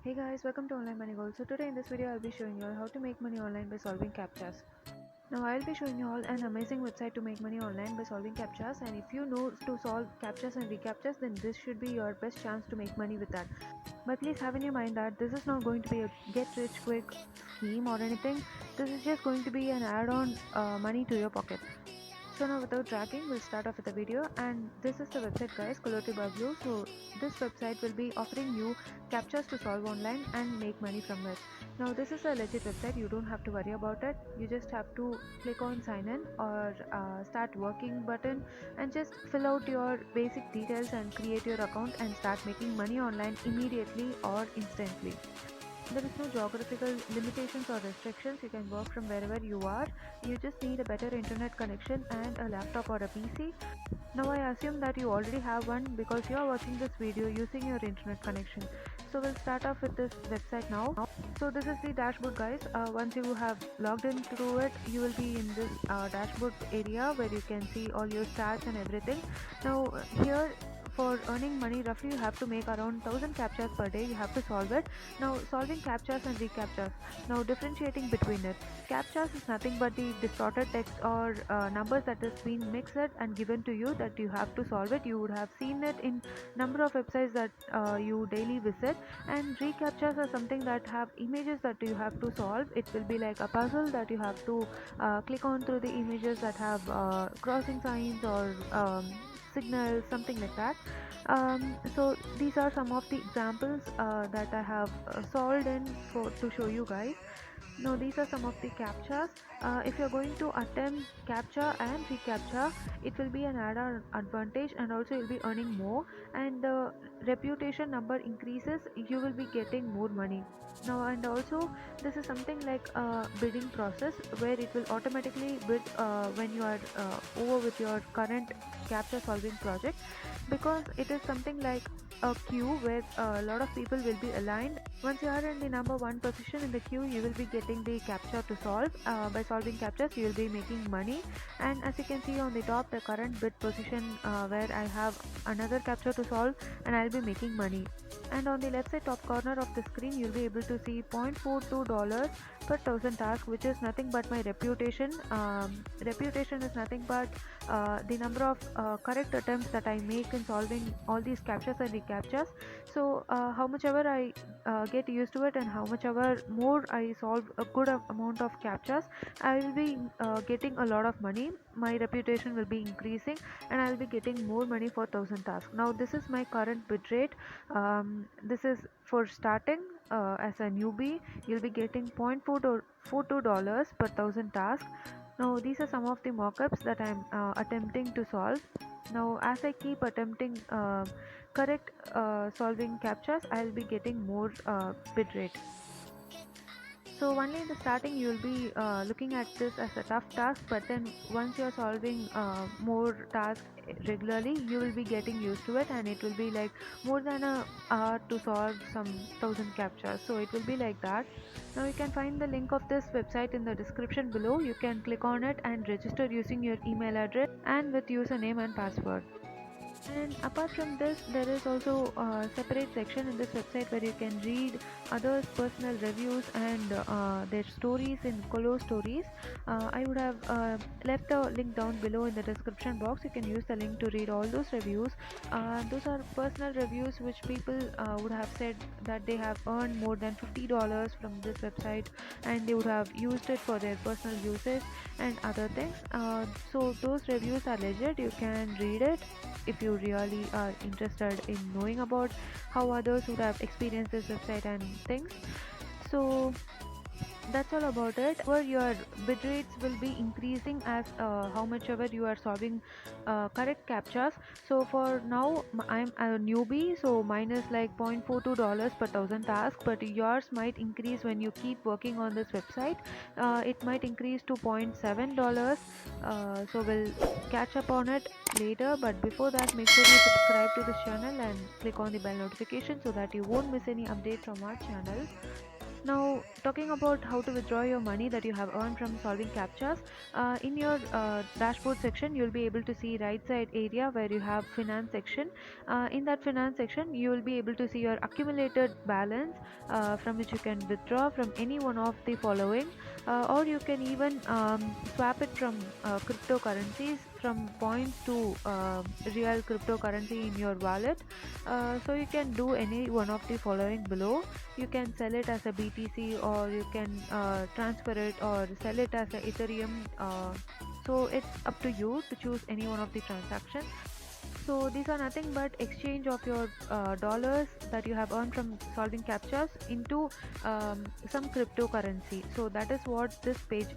Hey guys, welcome to Online Money Gold. So today in this video I'll be showing you all how to make money online by solving captchas. Now I'll be showing you all an amazing website to make money online by solving captchas, and if you know to solve captchas and recaptchas, then this should be your best chance to make money with that. But please have in your mind that this is not going to be a get rich quick scheme or anything. This is just going to be an add-on money to your pocket. So now without dragging, we'll start off with the video, and this is the website guys, Colority Blue. So this website will be offering you captchas to solve online and make money from it. Now this is a legit website, you don't have to worry about it. You just have to click on sign in or start working button and just fill out your basic details and create your account and start making money online immediately or instantly. There is no geographical limitations or restrictions. You can work from wherever you are. You just need a better internet connection and a laptop or a PC. Now I assume that you already have one because you are watching this video using your internet connection. So we'll start off with this website now. So this is the dashboard guys. Once you have logged in through it, you will be in this dashboard area where you can see all your stats and everything. Now here, for earning money, roughly you have to make around 1000 captchas per day. You have to solve it. Now solving captchas and recaptchas. Now differentiating between it. Captchas is nothing but the distorted text or numbers that has been mixed and given to you that you have to solve it. You would have seen it in number of websites that you daily visit. And recaptchas are something that have images that you have to solve. It will be like a puzzle that you have to click on through the images that have crossing signs or signals, something like that. So these are some of the examples that I have solved in for to show you guys. Now these are some of the captchas. If you're going to attempt captcha and recaptcha, it will be an add-on advantage, and also you'll be earning more, and the reputation number increases, you will be getting more money. Now, and also this is something like a bidding process where it will automatically bid when you are over with your current captcha solving project, because it is something like a queue where a lot of people will be aligned. Once you are in the number one position in the queue, you will be getting the captcha to solve. By solving captchas, you will be making money. And as you can see on the top, the current bid position where I have another captcha to solve, and I'll be making money. And on the left side top corner of the screen, you'll be able to see $0.42 per thousand tasks, which is nothing but my reputation. Reputation is nothing but the number of correct attempts that I make in solving all these captchas and recaptchas. So how much ever I get used to it, and how much ever more I solve a good amount of captchas, I will be getting a lot of money. My reputation will be increasing, and I'll be getting more money for 1000 tasks. Now this is my current bid rate. This is for starting as a newbie. You'll be getting $0.42 per thousand tasks. Now these are some of the mockups that I'm attempting to solve. Now as I keep attempting correct solving captchas, I'll be getting more bid rate. So only in the starting you will be looking at this as a tough task, but then once you're solving more tasks regularly, you will be getting used to it, and it will be like more than a hour to solve some 1000 captchas. So it will be like that. Now you can find the link of this website in the description below. You can click on it and register using your email address and with username and password. And apart from this, there is also a separate section in this website where you can read others' personal reviews and their stories in Colo Stories. I would have left the link down below in the description box. You can use the link to read all those reviews. Those are personal reviews which people would have said that they have earned more than $50 from this website, and they would have used it for their personal uses and other things. So those reviews are legit. You can read it if you really are interested in knowing about how others would have experienced this website and things. So that's all about it. Where your bid rates will be increasing as how much ever you are solving correct captchas. So for now, I'm a newbie, so mine is like $0.42 per thousand tasks, but yours might increase when you keep working on this website. It might increase to $0.7. So we'll catch up on it later, but before that, make sure you subscribe to this channel and click on the bell notification so that you won't miss any update from our channel. Now, talking about how to withdraw your money that you have earned from solving captchas, in your dashboard section, you'll be able to see right side area where you have finance section. In that finance section, you will be able to see your accumulated balance from which you can withdraw from any one of the following, or you can even swap it from cryptocurrencies from points to real cryptocurrency in your wallet. So you can do any one of the following below. You can sell it as a BTC, or you can transfer it or sell it as a Ethereum. So it's up to you to choose any one of the transactions. So these are nothing but exchange of your dollars that you have earned from solving captchas into some cryptocurrency. So that is what this page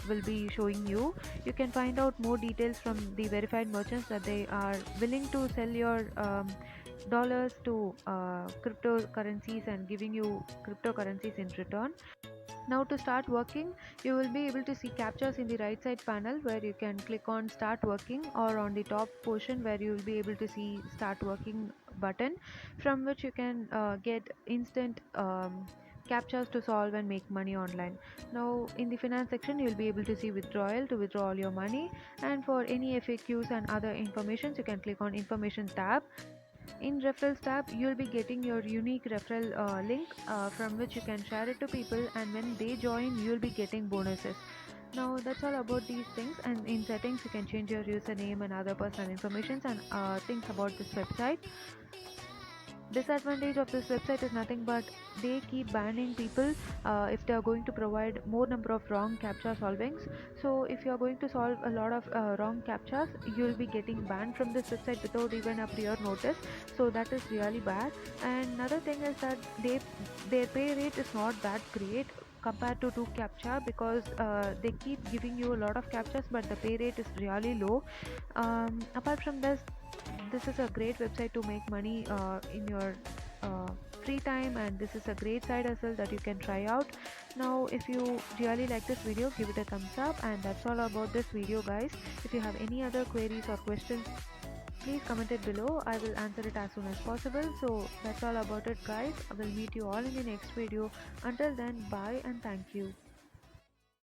will be showing you. You can find out more details from the verified merchants that they are willing to sell your dollars to cryptocurrencies and giving you cryptocurrencies in return. Now to start working, you will be able to see captchas in the right side panel where you can click on start working, or on the top portion where you will be able to see start working button, from which you can get instant captchas to solve and make money online. Now in the finance section, you will be able to see withdrawal to withdraw all your money, and for any FAQs and other informations you can click on information tab. In referrals tab, you'll be getting your unique referral link from which you can share it to people, and when they join you'll be getting bonuses. Now that's all about these things, and in settings you can change your username and other personal information and things about this website. Disadvantage of this website is nothing but they keep banning people if they are going to provide more number of wrong captcha solvings. So if you are going to solve a lot of wrong captchas, you will be getting banned from this website without even a prior notice. So that is really bad. And another thing is that their pay rate is not that great compared to captcha, because they keep giving you a lot of captchas but the pay rate is really low. Apart from this is a great website to make money in your free time, and this is a great side hustle that you can try out. Now if you really like this video, give it a thumbs up, and that's all about this video guys. If you have any other queries or questions, please comment it below. I will answer it as soon as possible. So that's all about it guys. I will meet you all in the next video. Until then, bye and thank you.